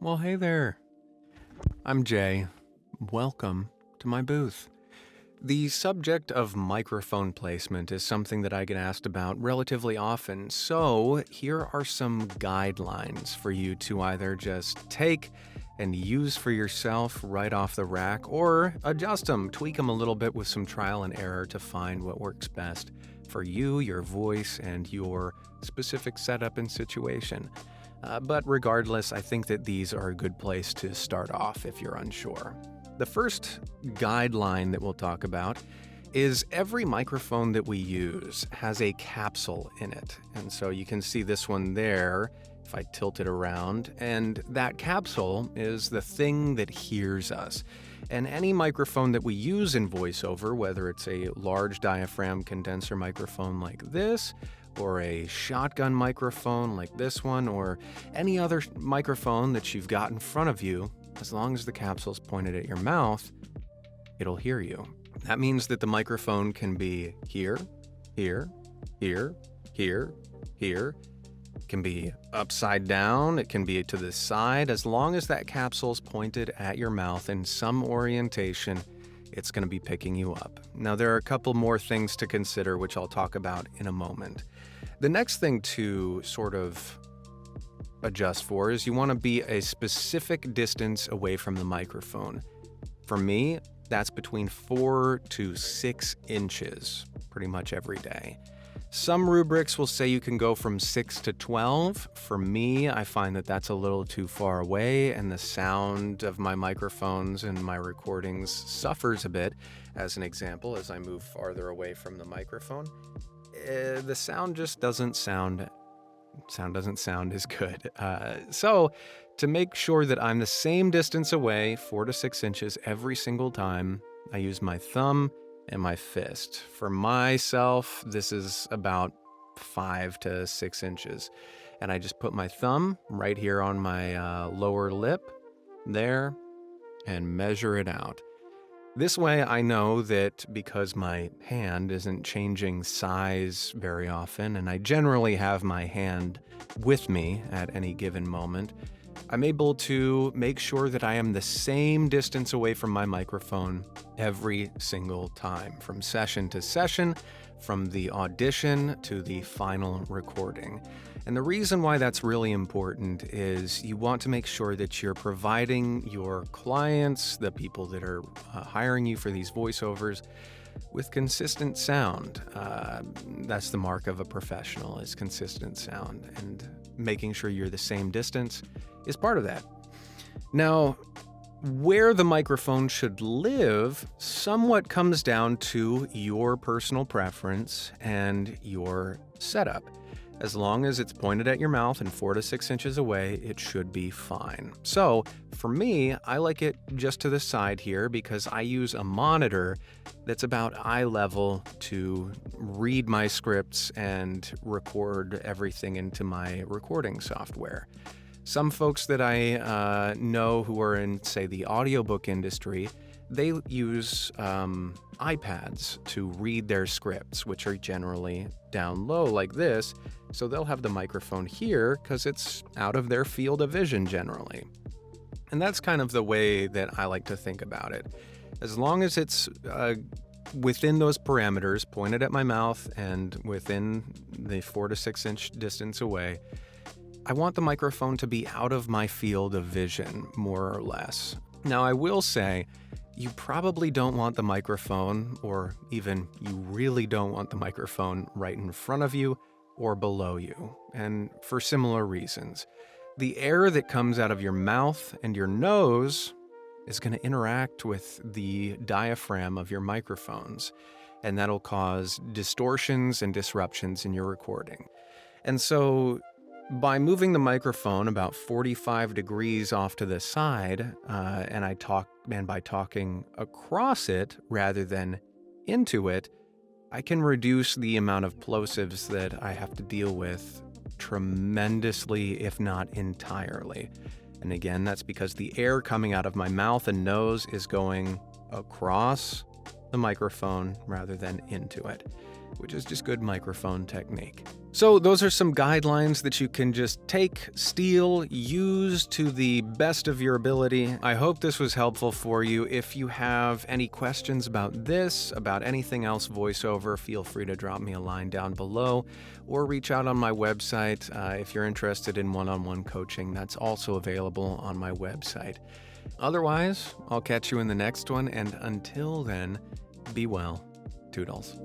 Well, hey there. I'm Jay. Welcome to my booth. The subject of microphone placement is something that I get asked about relatively often, so here are some guidelines for you to either just take and use for yourself right off the rack, or adjust them, tweak them a little bit with some trial and error to find what works best for you, your voice, and your specific setup and situation. But regardless, I think that these are a good place to start off if you're unsure. The first guideline that we'll talk about is every microphone that we use has a capsule in it. And so you can see this one there if I tilt it around, and that capsule is the thing that hears us. And any microphone that we use in voiceover, whether it's a large diaphragm condenser microphone like this, or a shotgun microphone like this one, or any other microphone that you've got in front of you, as long as the capsule's pointed at your mouth, it'll hear you. That means that the microphone can be here, here, here, here, here. It can be upside down, it can be to the side. As long as that capsule's pointed at your mouth in some orientation, it's going to be picking you up. Now, there are a couple more things to consider, which I'll talk about in a moment. The next thing to sort of adjust for is you want to be a specific distance away from the microphone. For me, that's between 4 to 6 inches pretty much every day. Some rubrics will say you can go from 6 to 12. For me, I find that that's a little too far away, and the sound of my microphones and my recordings suffers a bit. As an example, as I move farther away from the microphone, the sound just doesn't sound as good. So to make sure that I'm the same distance away, 4 to 6 inches every single time, I use my thumb and my fist. For myself, this is about 5 to 6 inches. And I just put my thumb right here on my lower lip there and measure it out. This way I know that because my hand isn't changing size very often, and I generally have my hand with me at any given moment, I'm able to make sure that I am the same distance away from my microphone every single time, from session to session, from the audition to the final recording. And the reason why that's really important is you want to make sure that you're providing your clients, the people that are hiring you for these voiceovers, with consistent sound. That's the mark of a professional, is consistent sound. And making sure you're the same distance is part of that. Now, where the microphone should live somewhat comes down to your personal preference and your setup. As long as it's pointed at your mouth and 4 to 6 inches away, it should be fine. So for me, I like it just to the side here because I use a monitor that's about eye level to read my scripts and record everything into my recording software. Some folks that I know who are in, say, the audiobook industry, they use iPads to read their scripts, which are generally down low like this. So they'll have the microphone here because it's out of their field of vision generally. And that's kind of the way that I like to think about it. As long as it's within those parameters, pointed at my mouth and within the 4 to 6 inch distance away, I want the microphone to be out of my field of vision, more or less. Now, I will say, you probably don't want the microphone, or even you really don't want the microphone right in front of you or below you, and for similar reasons. The air that comes out of your mouth and your nose is going to interact with the diaphragm of your microphones, and that'll cause distortions and disruptions in your recording. And so by moving the microphone about 45 degrees off to the side, and by talking across it rather than into it, I can reduce the amount of plosives that I have to deal with tremendously, if not entirely. And again, that's because the air coming out of my mouth and nose is going across the microphone rather than into it. which is just good microphone technique. So those are some guidelines that you can just take, steal, use to the best of your ability. I hope this was helpful for you. If you have any questions about this, about anything else voiceover, feel free to drop me a line down below or reach out on my website. If you're interested in one-on-one coaching, that's also available on my website. Otherwise, I'll catch you in the next one, and until then, be well. Toodles.